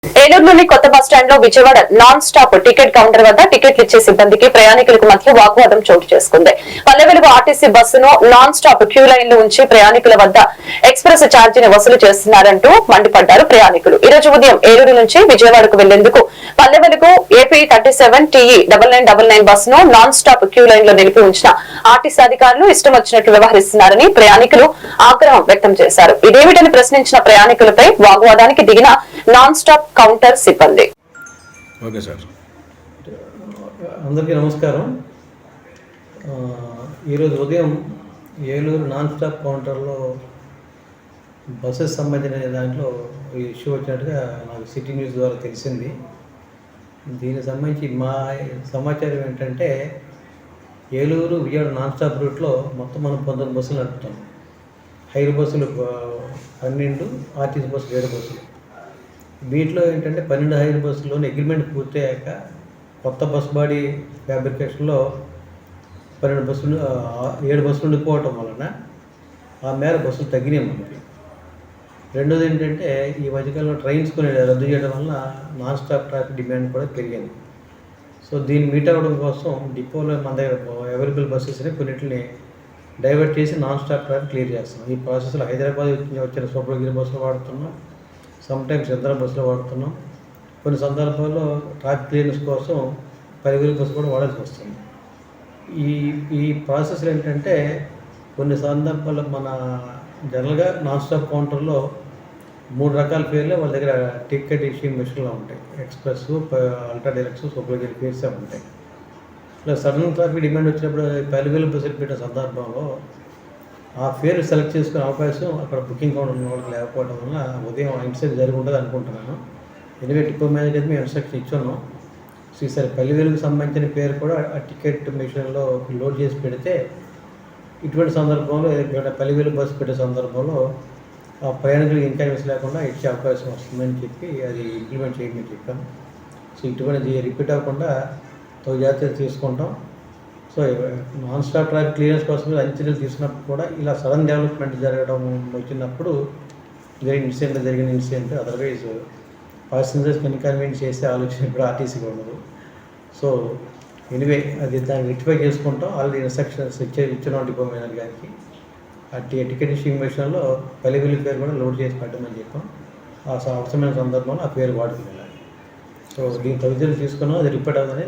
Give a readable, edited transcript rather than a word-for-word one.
ఏలూరులోని కొత్త బస్టాండ్ లో Vijayawada non stop ticket counter వద్ద టికెట్లు ఇచ్చే సిబ్బందికి ప్రయాణికులకు మధ్య వాగ్వాదం చోటు చేసుకుంది. పల్లె వెలుగు ఆర్టీసీ బస్సును నాన్ స్టాప్ క్యూ లైన్ లో ఉంచి ప్రయాణికుల వద్ద ఎక్స్ప్రెస్ ఛార్జీని వసూలు చేస్తున్నారంటూ మండిపడ్డారు ప్రయాణికులు. ఈ రోజు ఉదయం ఏలూరు నుంచి విజయవాడకు వెళ్లేందుకు పల్లె వెలుగు ఏపీ 37 TE 9999 బస్సును నాన్ స్టాప్ క్యూ లైన్ లో నిలిపి ఉంచిన ఆర్టీసీ అధికారులు ఇష్టం వచ్చినట్లు వ్యవహరిస్తున్నారని ప్రయాణికులు ఆగ్రహం వ్యక్తం చేశారు. ఇదేమిటని ప్రశ్నించిన ప్రయాణికులపై వాగ్వాదానికి దిగిన నాన్ స్టాప్ కౌంటర్ సిబ్బంది. అందరికీ నమస్కారం. ఈరోజు ఉదయం ఏలూరు నాన్ స్టాప్ కౌంటర్లో బస్సెస్ సంబంధించిన దాంట్లో ఈ ఇష్యూ వచ్చినట్టుగా నాకు సిటీ న్యూస్ ద్వారా తెలిసింది. దీనికి సంబంధించి మా సమాచారం ఏంటంటే ఏలూరు విజయవాడ నాన్ స్టాప్ రూట్లో మొత్తం మనం 19 బస్సులు నడుపుతాం. హైర్ బస్సులు 12, ఆర్టీసీ బస్సులు 7 బస్సులు. వీటిలో ఏంటంటే 12 హైర్ బస్సుల్లోని అగ్రిమెంట్ పూర్తయ్యాక కొత్త బస్ బాడీ ఫ్యాబ్రికేషన్లో 7 బస్సులు ఉండిపోవటం వలన ఆ మేర బస్సులు తగ్గినాయి మనకి. రెండోది ఏంటంటే ఈ మధ్యకాలంలో ట్రైన్స్ కొన్ని రద్దు చేయడం వలన నాన్ స్టాప్ ట్రాఫిక్ డిమాండ్ కూడా పెరిగింది. సో దీన్ని మీట్ అవ్వడం కోసం డిపోలో మన దగ్గర అవైలబుల్ బస్సెస్ని కొన్నింటిని డైవర్ట్ చేసి నాన్ స్టాప్ ట్రాఫిక్ క్లియర్ చేస్తున్నాం. ఈ ప్రాసెస్లో హైదరాబాద్ వచ్చిన సూపర్గిరి బస్సులు వాడుతున్నాం, సమ్టైమ్స్ ఇతర బస్సులు వాడుతున్నాం. కొన్ని సందర్భాల్లో ట్రాఫిక్ క్లియరెన్స్ కోసం పరిగెలు బస్సు కూడా వాడాల్సి వస్తుంది. ఈ ప్రాసెస్లో ఏంటంటే కొన్ని సందర్భాల్లో మన జనరల్గా నాన్ స్టాప్ కౌంటర్లో 3 రకాల పేర్లు వాళ్ళ దగ్గర టికెట్ ఇష్యూయింగ్ మెషిన్లో ఉంటాయి. ఎక్స్ప్రెస్, అల్ట్రా డైరెక్ట్స్, సూపర్గిరి పేర్సే ఉంటాయి. ఇలా సడన్ ట్రాఫిక్ డిమాండ్ వచ్చినప్పుడు పరిగెలు బస్సులు పెట్టిన సందర్భంలో ఆ పేరు సెలెక్ట్ చేసుకునే అవకాశం అక్కడ బుకింగ్ కౌంటర్ ఉన్న వాళ్ళకి లేకపోవడం వల్ల ఉదయం ఇన్సిడెంట్ జరిగి ఉంటుంది అనుకుంటున్నాను. ఎందుకంటే డిపో మేనేజర్ మేము ఇన్స్ట్రక్షన్ ఇచ్చున్నాం. సో ఈసారి పల్లె వెలుగుకు సంబంధించిన పేరు కూడా ఆ టికెట్ మెషిన్లో లోడ్ చేసి పెడితే ఇటువంటి సందర్భంలో పల్లె వెలుగు బస్సు పెట్టే సందర్భంలో ఆ ప్రయాణికులకు ఇన్కన్వీనియన్స్ లేకుండా ఇచ్చే అవకాశం వస్తుందని చెప్పి అది ఇంప్లిమెంట్ చేయమని చెప్పాను. సో ఇటువంటిది రిపీట్ అవ్వకుండా తగు జాగ్రత్తలు తీసుకుంటాం. So non stop traffic clearance కోసం అన్ని చర్యలు తీసుకున్నప్పుడు కూడా ఇలా సడన్ డెవలప్మెంట్ జరగడం వచ్చినప్పుడు జరిగిన ఇన్సిడెంట్ అదర్వైజ్ ప్యాసింజర్స్కి ఇన్కన్వీనియన్స్ చేసే ఆలోచన ఇప్పుడు ఆర్టీసీకి ఉండదు. సో ఎనివే అది దాన్ని రెక్టిఫై చేసుకుంటాం. ఆల్రెడీ ఇన్స్ట్రక్షన్స్ ఇచ్చిన డిపో మేనేజర్ గారికి ఆ టికెట్ ఇష్యూయింగ్ మెషిన్లో పల్లె వెలుగు పేరు కూడా లోడ్ చేసి పెట్టమని చెప్పాం. ఆ అవసరమైన సందర్భంలో ఆ పేరు వాడుకునేలాగా. సో దీని తదితరులు తీసుకున్నాం. అది రిపీట్ అవుతుంది.